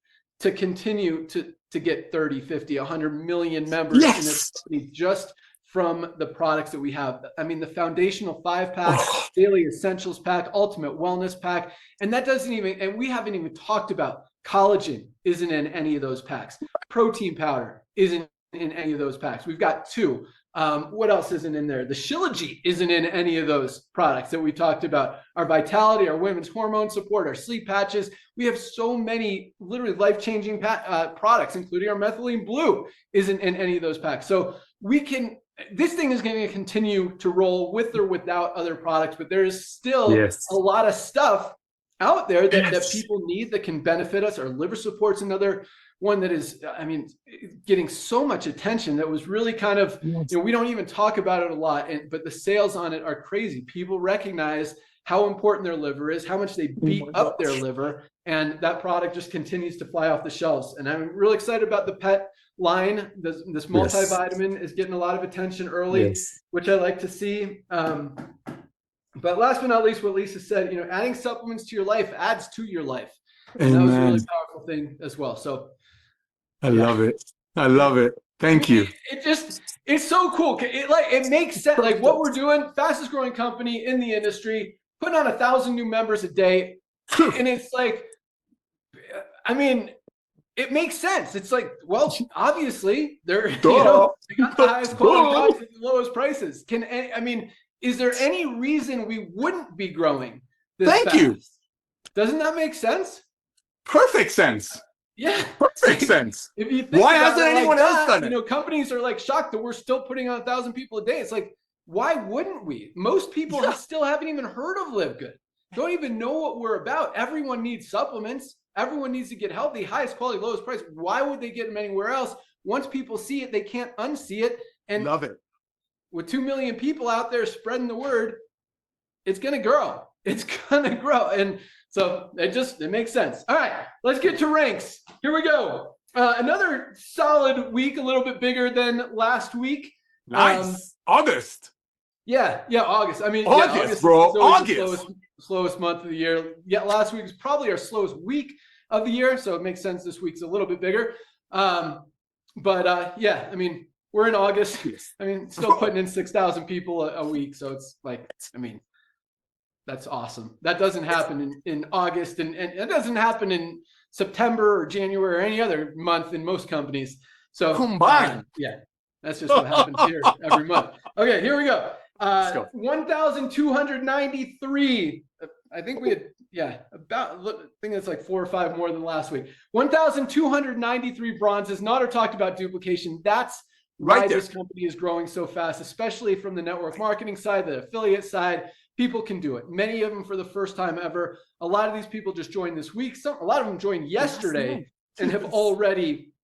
to continue to get 30, 50, 100 million members in this company just from the products that we have. I mean, the foundational 5-pack, daily essentials pack, ultimate wellness pack. And that doesn't even, and we haven't even talked about collagen isn't in any of those packs. Protein powder isn't in any of those packs. We've got 2. What else isn't in there? The Shilajit isn't in any of those products that we talked about. Our Vitality, our women's hormone support, our sleep patches. We have so many literally life-changing products, including our methylene blue isn't in any of those packs. So this thing is going to continue to roll with or without other products, but there's still a lot of stuff out there that people need that can benefit us. Our liver support's another one that is, I mean, getting so much attention that was really kind of, we don't even talk about it a lot, but the sales on it are crazy. People recognize how important their liver is, how much they beat up their liver, and that product just continues to fly off the shelves. And I'm really excited about the pet line. This multivitamin is getting a lot of attention early, which I like to see. But last but not least, what Lisa said, adding supplements to your life adds to your life. And that was a really powerful thing as well. So I love it. I love it. Thank you. It's so cool. It makes sense. Like what we're doing, fastest growing company in the industry, putting on 1,000 new members a day. And it's like, I mean, it makes sense. It's like, well, obviously they're, they got the highest quality products at the lowest prices. Is there any reason we wouldn't be growing this fast? Thank you. Doesn't that make sense? Perfect sense. Yeah. Perfect sense. If you think why hasn't anyone else done it? Companies are like shocked that we're still putting on 1,000 people a day. It's like, why wouldn't we? Most people still haven't even heard of LiveGood. Don't even know what we're about. Everyone needs supplements. Everyone needs to get healthy, highest quality, lowest price. Why would they get them anywhere else? Once people see it, they can't unsee it. And love it. With 2 million people out there spreading the word, it's going to grow. It's going to grow. And so it makes sense. All right, let's get to ranks. Here we go. Another solid week, a little bit bigger than last week. Nice. August. Yeah, August. I mean, August, bro. August. The slowest month of the year. Yeah, last week was probably our slowest week of the year, so it makes sense this week's a little bit bigger. Yeah, I mean, we're in August. I mean, still putting in 6,000 people a week, so it's like, I mean, that's awesome. That doesn't happen in August, and it doesn't happen in September or January or any other month in most companies. So Combined. yeah, that's just what happens here every month. Okay, here we go. Let's go. 1,293. I think we had, I think it's like 4 or 5 more than last week. 1,293 bronzes. Nader talked about duplication. That's why this company is growing so fast, especially from the network marketing side, the affiliate side. People can do it. Many of them for the first time ever. A lot of these people just joined this week. A lot of them joined yesterday and have already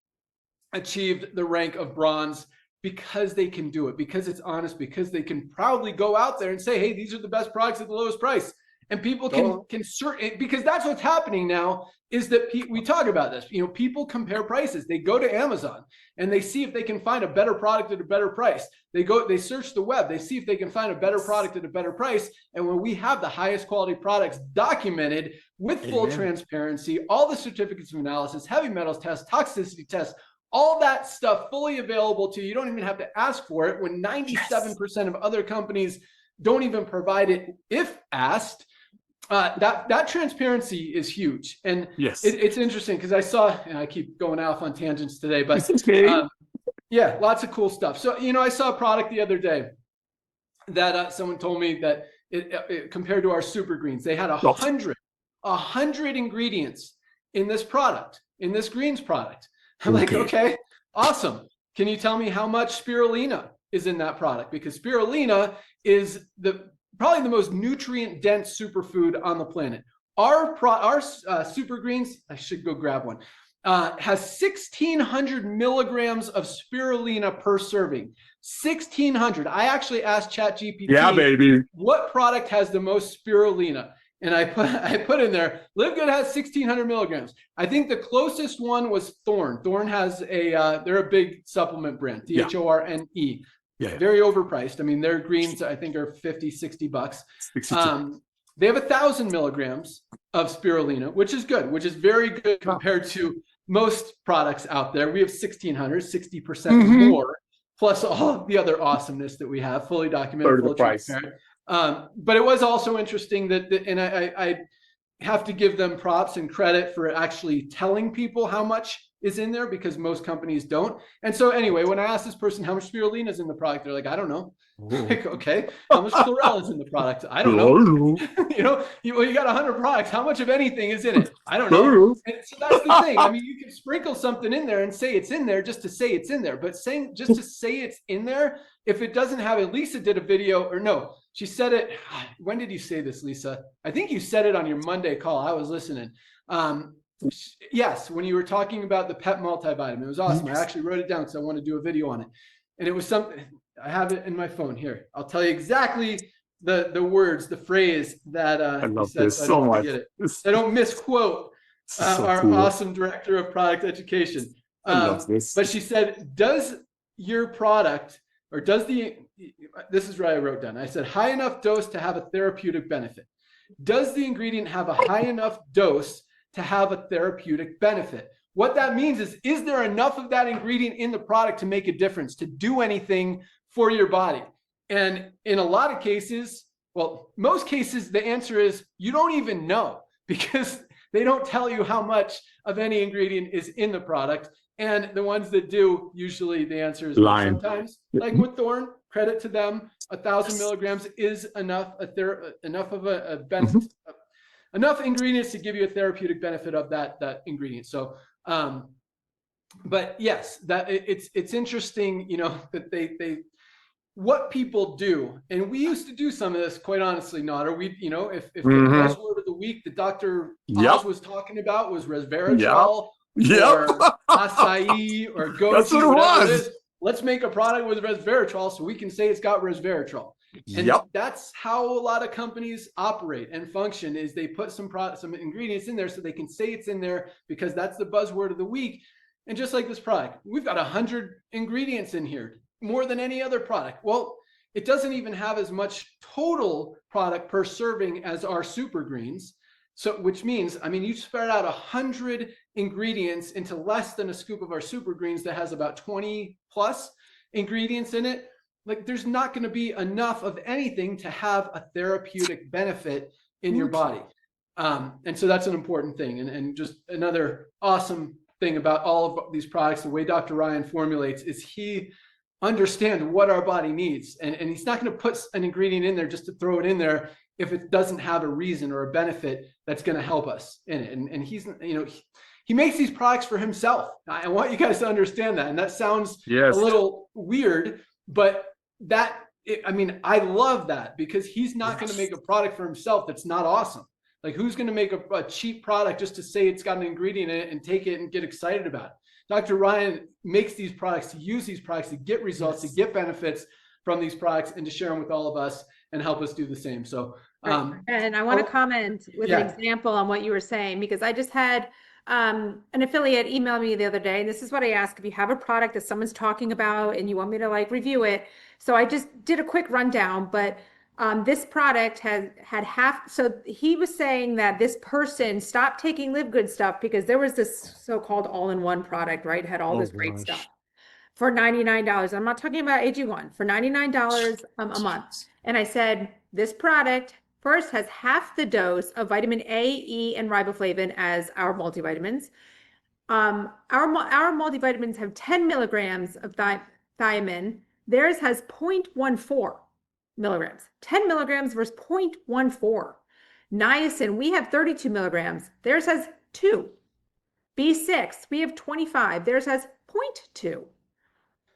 achieved the rank of bronze because they can do it, because it's honest, because they can proudly go out there and say, hey, these are the best products at the lowest price. And people can because that's what's happening now, is that we talk about this, people compare prices. They go to Amazon and they see if they can find a better product at a better price. They search the web, they see if they can find a better product at a better price. And when we have the highest quality products documented with full transparency, all the certificates of analysis, heavy metals tests, toxicity tests, all that stuff fully available to you. You don't even have to ask for it, when 97% of other companies don't even provide it if asked. That transparency is huge. And it's interesting because I saw, and I keep going off on tangents today, but lots of cool stuff. So, I saw a product the other day that someone told me that it compared to our super greens, they had 100 ingredients in this product, in this greens product. I'm like, okay, awesome. Can you tell me how much spirulina is in that product? Because spirulina is probably the most nutrient dense superfood on the planet. Our super greens, I should go grab one, has 1,600 milligrams of spirulina per serving. 1,600. I actually asked ChatGPT, what product has the most spirulina? And I put in there, LiveGood has 1,600 milligrams. I think the closest one was Thorne. Thorne has they're a big supplement brand, Thorne. Very overpriced. I mean, their greens, I think, are $50-$60. They have 1,000 milligrams of spirulina, which is good, which is very good compared to most products out there. We have 1,600, 60% more, plus all the other awesomeness that we have, fully documented, fully transparent. But it was also interesting and I have to give them props and credit for actually telling people how much is in there, because most companies don't. And so anyway, when I asked this person how much spirulina is in the product, they're like, I don't know. Like, okay, how much chlorella is in the product? I don't know. You got 100 products. How much of anything is in it? I don't know. And so that's the thing. I mean, you can sprinkle something in there and say it's in there just to say it's in there. But just to say it's in there, if it doesn't have it, Lisa did a video, or no, she said it. When did you say this, Lisa? I think you said it on your Monday call. I was listening. Yes, when you were talking about the pet multivitamin, it was awesome. I actually wrote it down because I want to do a video on it. And it was something, I have it in my phone here. I'll tell you exactly the words, the phrase that I love said, this so much. I don't misquote our awesome director of product education. I love this. But she said, does your product, or does this is what I wrote down. I said, high enough dose to have a therapeutic benefit. Does the ingredient have a high enough dose to have a therapeutic benefit? What that means is there enough of that ingredient in the product to make a difference, to do anything for your body? And in a lot of cases, well, most cases, the answer is you don't even know, because they don't tell you how much of any ingredient is in the product. And the ones that do, usually the answer is sometimes, like with Thorne, credit to them, 1,000 milligrams is enough, enough of a benefit, enough ingredients to give you a therapeutic benefit of that ingredient. So, but yes, that it's interesting, that they what people do, and we used to do some of this, quite honestly, Nader. We, if the buzzword of the week that Dr. Oz was talking about was resveratrol, or acai, or goji, whatever it is, let's make a product with resveratrol so we can say it's got resveratrol. And that's how a lot of companies operate and function, is they put some ingredients in there so they can say it's in there because that's the buzzword of the week. And just like this product, we've got 100 ingredients in here, more than any other product. Well, it doesn't even have as much total product per serving as our super greens. So, which means, I mean, you spread out 100 ingredients into less than a scoop of our super greens that has about 20 plus ingredients in it. Like, there's not going to be enough of anything to have a therapeutic benefit in your body. And so that's an important thing. And just another awesome thing about all of these products, the way Dr. Ryan formulates, is he understands what our body needs. And he's not going to put an ingredient in there just to throw it in there if it doesn't have a reason or a benefit that's going to help us in it. And he's, you know, he makes these products for himself. I want you guys to understand that. And that sounds a little weird, but I mean, I love that, because he's not going to make a product for himself that's not awesome. Like, who's going to make a cheap product just to say it's got an ingredient in it and take it and get excited about it? Dr. Ryan makes these products to use these products to get results, to get benefits from these products, and to share them with all of us and help us do the same. So, and I want to comment with an example on what you were saying, because I just had an affiliate email me the other day, and this is what I ask: if you have a product that someone's talking about and you want me to like review it. So I just did a quick rundown, but this product had half. So he was saying that this person stopped taking LiveGood stuff because there was this so-called all-in-one product, right? It had all this great stuff for $99. I'm not talking about AG1, for $99 a month. And I said, this product first has half the dose of vitamin A, E, and riboflavin as our multivitamins. Our multivitamins have 10 milligrams of thiamine. Theirs has 0.14 milligrams, 10 milligrams versus 0.14. Niacin, we have 32 milligrams. Theirs has 2. B6, we have 25. Theirs has 0.2.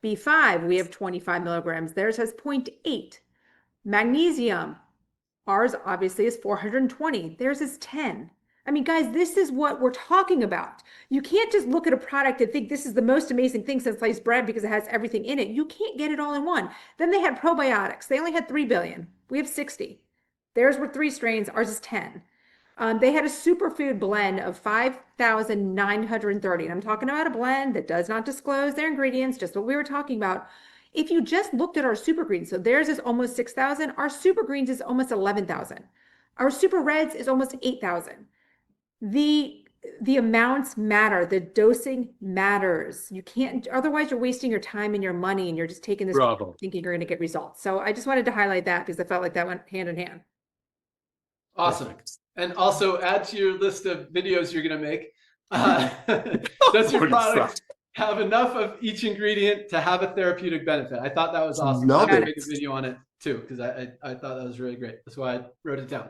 B5, we have 25 milligrams. Theirs has 0.8. Magnesium, ours obviously is 420. Theirs is 10. I mean, guys, this is what we're talking about. You can't just look at a product and think this is the most amazing thing since sliced bread because it has everything in it. You can't get it all in one. Then they had probiotics. They only had 3 billion. We have 60. Theirs were 3 strains. Ours is 10. They had a superfood blend of 5,930. And I'm talking about a blend that does not disclose their ingredients, just what we were talking about. If you just looked at our super greens, so theirs is almost 6,000. Our super greens is almost 11,000. Our super reds is almost 8,000. The amounts matter. The dosing matters. You can't, otherwise you're wasting your time and your money, and you're just taking this thinking you're going to get results. So I just wanted to highlight that because I felt like that went hand in hand. Awesome. And also add to your list of videos you're going to make. Does your product have enough of each ingredient to have a therapeutic benefit? I thought that was awesome. I'm going to make a video on it too, because I thought that was really great. That's why I wrote it down.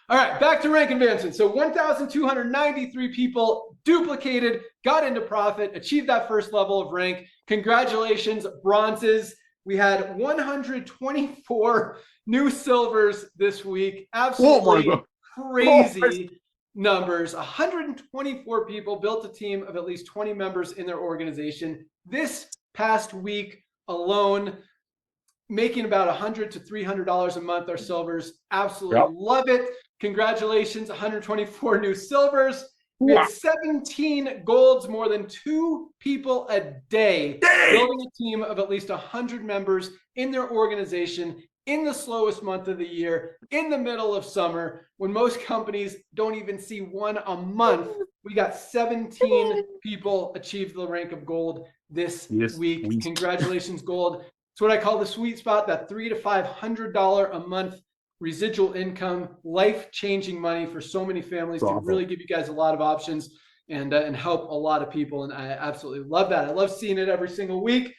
All right, back to rank advancement. So 1,293 people duplicated, got into profit, achieved that first level of rank. Congratulations, bronzes. We had 124 new silvers this week. Absolutely crazy numbers. 124 people built a team of at least 20 members in their organization. This past week alone, making about $100 to $300 a month are silvers. Absolutely love it. Congratulations, 124 new silvers. We had 17 golds, more than 2 people a day, building a team of at least 100 members in their organization in the slowest month of the year, in the middle of summer, when most companies don't even see one a month. We got 17 people achieve the rank of gold this week. Congratulations, gold. It's what I call the sweet spot, that $300 to $500 a month residual income, life-changing money for so many families to really give you guys a lot of options and help a lot of people. And I absolutely love that. I love seeing it every single week.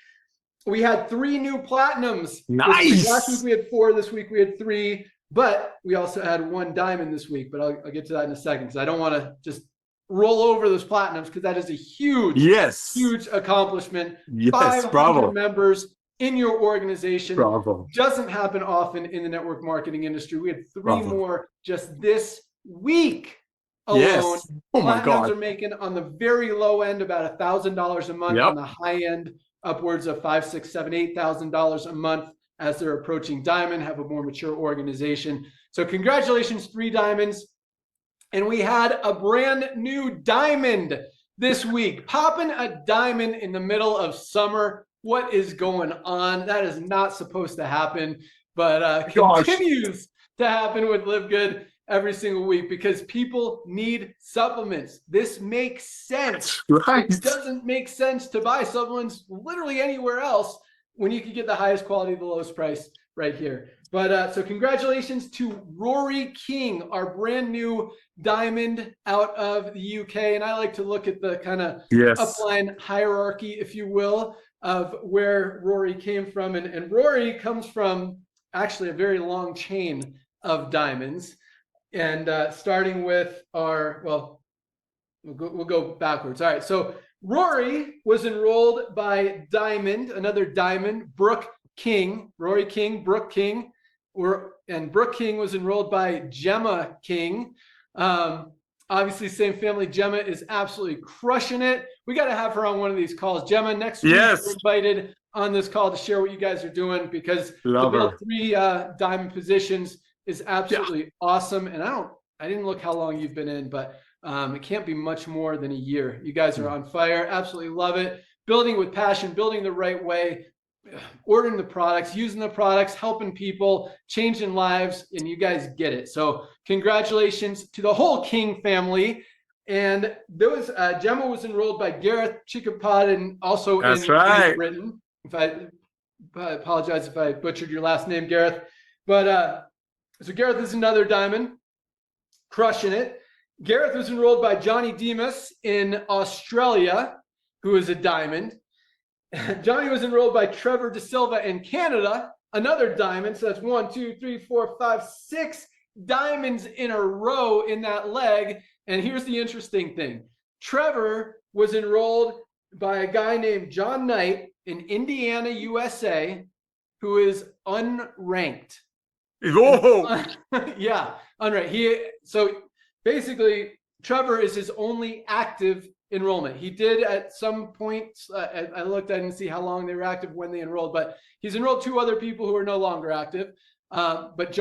We had 3 new platinums. Nice. Last week we had 4. This week we had 3. But we also had 1 diamond this week. But I'll get to that in a second, because I don't want to just roll over those platinums, because that is a huge, huge accomplishment. 500 members in your organization. Doesn't happen often in the network marketing industry. We had 3 more just this week alone. Oh my God. Platinums are making on the very low end about $1,000 a month, on the high end upwards of $5,000, $6,000, $7,000, $8,000 a month as they're approaching diamond, have a more mature organization. So congratulations, 3 diamonds. And we had a brand new diamond this week. Popping a diamond in the middle of summer. What is going on? That is not supposed to happen, but continues to happen with LiveGood every single week, because people need supplements. This makes sense. It doesn't make sense to buy supplements literally anywhere else when you can get the highest quality, the lowest price right here. But so congratulations to Rory King, our brand new diamond out of the UK. And I like to look at the kind of upline hierarchy, if you will, of where Rory came from. And Rory comes from actually a very long chain of diamonds. And starting with our, well, we'll go backwards. All right. So Rory was enrolled by Diamond, another Diamond, Brooke King, Rory King, Brooke King, and Brooke King was enrolled by Gemma King. Obviously, same family. Gemma is absolutely crushing it. We got to have her on one of these calls. Gemma, next week, you're invited on this call to share what you guys are doing, because to build 3 diamond positions is absolutely awesome. And I didn't look how long you've been in, but it can't be much more than a year. You guys are on fire. Absolutely love it. Building with passion, building the right way, ordering the products, using the products, helping people, changing lives, and you guys get it. So congratulations to the whole King family. And there was Gemma was enrolled by Gareth Chickapod, and also in Great Britain. I apologize if I butchered your last name, Gareth. But so Gareth is another diamond, crushing it. Gareth was enrolled by Johnny Demas in Australia, who is a diamond. Johnny was enrolled by Trevor De Silva in Canada, another diamond. So that's 1, 2, 3, 4, 5, 6 diamonds in a row in that leg. And here's the interesting thing. Trevor was enrolled by a guy named John Knight in Indiana, USA, who is unranked. Oh, yeah, unranked. So basically, Trevor is his only active enrollment. He did at some point, I looked, I didn't see how long they were active when they enrolled, but he's enrolled 2 other people who are no longer active. But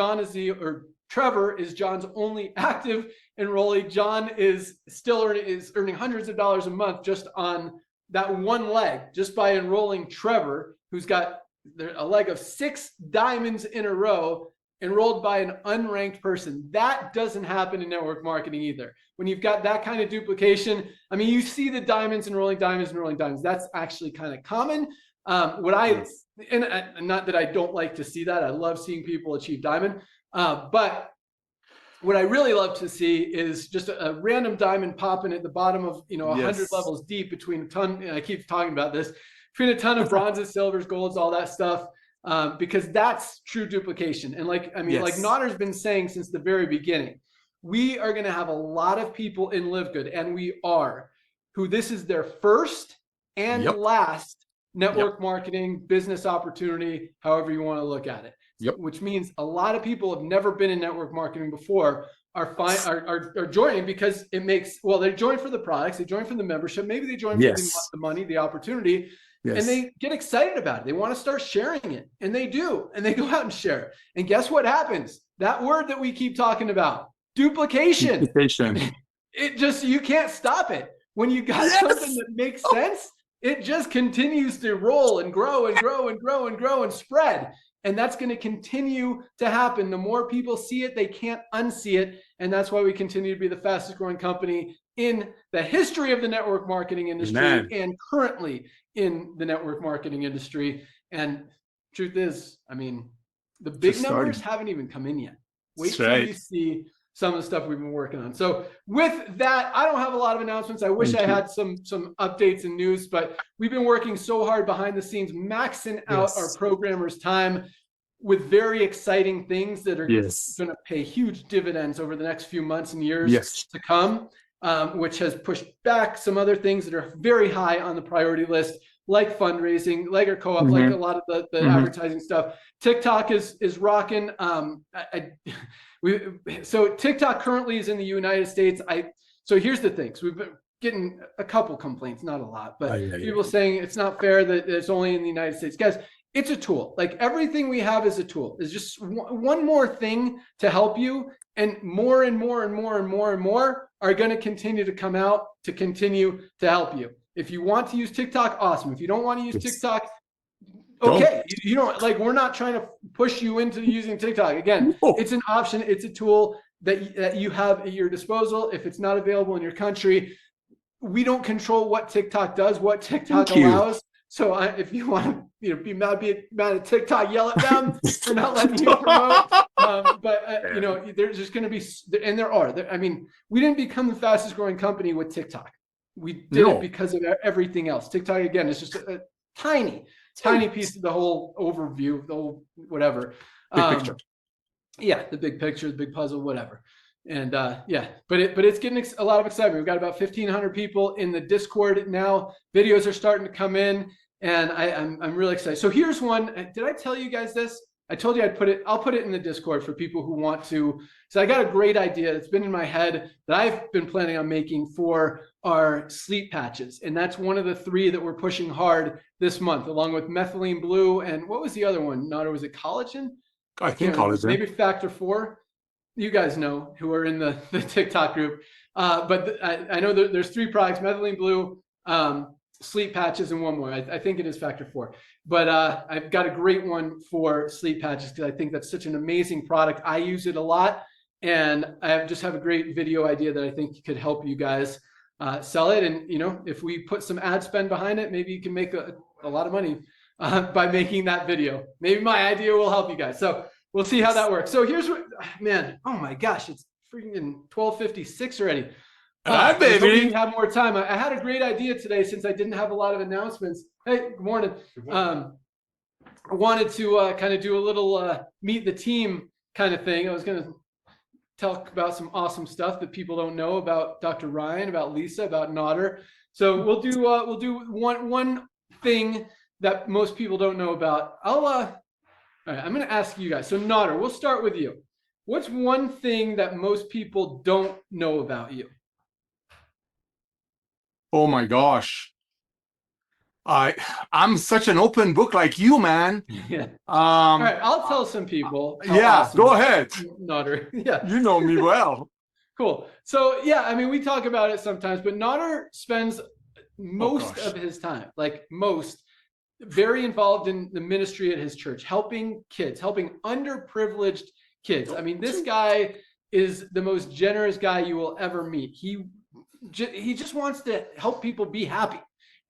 Trevor is John's only active enrollee. John is still earning hundreds of dollars a month just on that one leg, just by enrolling Trevor, who's got a leg of 6 diamonds in a row, enrolled by an unranked person. That doesn't happen in network marketing either. When you've got that kind of duplication, I mean, you see the diamonds enrolling diamonds. That's actually kind of common. And not that I don't like to see that. I love seeing people achieve diamond. But what I really love to see is just a random diamond popping at the bottom of, 100 levels deep between a ton, and I keep talking about this, between a ton of bronzes, silvers, golds, all that stuff. Because that's true duplication. And like Notter's been saying since the very beginning, we are going to have a lot of people in LiveGood, and we are, who this is their first and last network marketing business opportunity, however you want to look at it. Which means a lot of people have never been in network marketing before are joining because they join for the products, they join for the membership, maybe they join for the money, the opportunity. And they get excited about it. They want to start sharing it, and they do, and they go out and share it. And guess what happens? That word that we keep talking about, duplication. You can't stop it. When you got something that makes sense, it just continues to roll and grow and grow and grow and grow and spread. And that's going to continue to happen. The more people see it, they can't unsee it. And that's why we continue to be the fastest growing company in the history of the network marketing industry and currently in the network marketing industry. And truth is, I mean, the big numbers haven't even come in yet. Wait till you see some of the stuff we've been working on. So with that, I don't have a lot of announcements. I wish I had some updates and news, but we've been working so hard behind the scenes, maxing out our programmers' time with very exciting things that are going to pay huge dividends over the next few months and years to come, which has pushed back some other things that are very high on the priority list, like fundraising, like our co-op, like a lot of the advertising stuff. TikTok is rocking. So TikTok currently is in the United States. So here's the thing. So we've been getting a couple complaints, not a lot, but people saying it's not fair that it's only in the United States. Guys, it's a tool. Like everything we have is a tool. It's just one more thing to help you, and more and more and more and more and more are going to continue to come out to continue to help you. If you want to use TikTok, awesome. If you don't want to use TikTok, okay. You don't, like, we're not trying to push you into using TikTok. Again, it's an option. It's a tool that you have at your disposal. If it's not available in your country, we don't control what TikTok does, what TikTok allows. So if you want to be mad at TikTok, yell at them for not letting you promote. There's just going to be, and there are. I mean, we didn't become the fastest growing company with TikTok. We did it because of everything else. TikTok, again, is just a tiny piece of the whole overview, the whole whatever. Big picture. Yeah, the big picture, the big puzzle, whatever. And but it's getting a lot of excitement. We've got about 1,500 people in the Discord now. Videos are starting to come in, and I'm really excited. So here's one. Did I tell you guys this? I told you I'll put it in the Discord for people who want to. So I got a great idea that's been in my head that I've been planning on making for our sleep patches. And that's one of the 3 that we're pushing hard this month, along with methylene blue. And what was the other one? Not, or was it collagen? I think collagen. Maybe factor 4. You guys know, who are in the TikTok group. I know that there's 3 products: methylene blue, sleep patches, and one more. I think it is factor 4. But I've got a great one for sleep patches because I think that's such an amazing product. I use it a lot, and I just have a great video idea that I think could help you guys sell it. And if we put some ad spend behind it, maybe you can make a lot of money by making that video. Maybe my idea will help you guys. So we'll see how that works. So here's what, man, oh my gosh, it's freaking 12:56 already. Hi, baby. We have more time. I had a great idea today since I didn't have a lot of announcements. Hey, good morning. I wanted to kind of do a little meet the team kind of thing. I was going to talk about some awesome stuff that people don't know about Dr. Ryan, about Lisa, about Nodder. So we'll do one thing that most people don't know about. All right, I'm going to ask you guys. So Nodder, we'll start with you. What's one thing that most people don't know about you? Oh my gosh. I'm such an open book like you, man. Yeah. All right, I'll tell some people. Yeah, awesome go ahead. Nodder. Yeah. You know me well. Cool. So yeah, I mean, we talk about it sometimes, but Nodder spends most of his time, very involved in the ministry at his church, helping kids, helping underprivileged kids. I mean, this guy is the most generous guy you will ever meet. He just wants to help people be happy.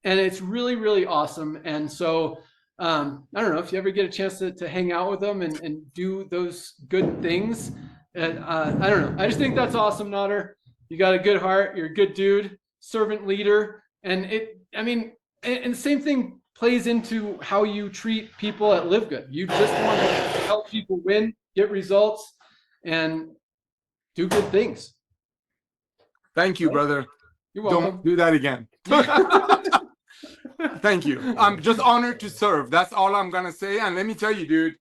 And it's really, really awesome. And so I don't know if you ever get a chance to hang out with them and do those good things. I don't know. I just think that's awesome, Nodder. You got a good heart. You're a good dude, servant leader. And the same thing plays into how you treat people at LiveGood. You just want to help people win, get results, and do good things. Thank you, brother. You're welcome. Don't do that again. Thank you. I'm just honored to serve. That's all I'm going to say. And let me tell you, dude,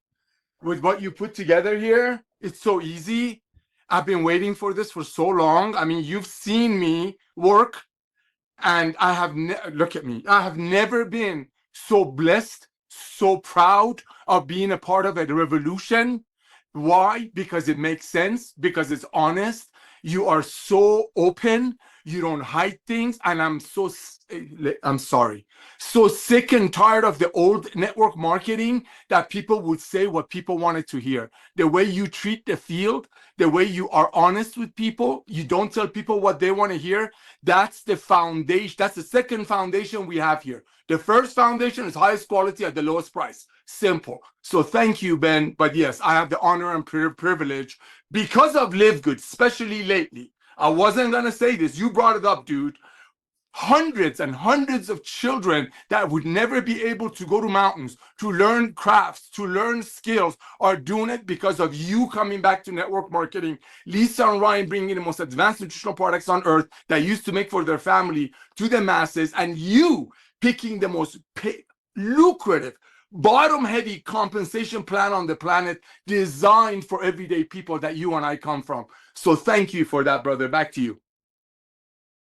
with what you put together here, it's so easy. I've been waiting for this for so long. I mean, you've seen me work, and I have look at me. I have never been so blessed, so proud of being a part of a revolution. Why? Because it makes sense, because it's honest. You are so open. You don't hide things. And I'm sorry, so sick and tired of the old network marketing that people would say what people wanted to hear. The way you treat the field, the way you are honest with people, you don't tell people what they want to hear. That's the foundation. That's the second foundation we have here. The first foundation is highest quality at the lowest price. Simple. So thank you, Ben. But yes, I have the honor and privilege because of LiveGood, especially lately. I wasn't going to say this. You brought it up, dude. Hundreds and hundreds of children that would never be able to go to mountains, to learn crafts, to learn skills, are doing it because of you coming back to network marketing. Lisa and Ryan bringing the most advanced nutritional products on earth that used to make for their family to the masses, and you picking the most lucrative, bottom-heavy compensation plan on the planet designed for everyday people that you and I come from. So thank you for that, brother. Back to you.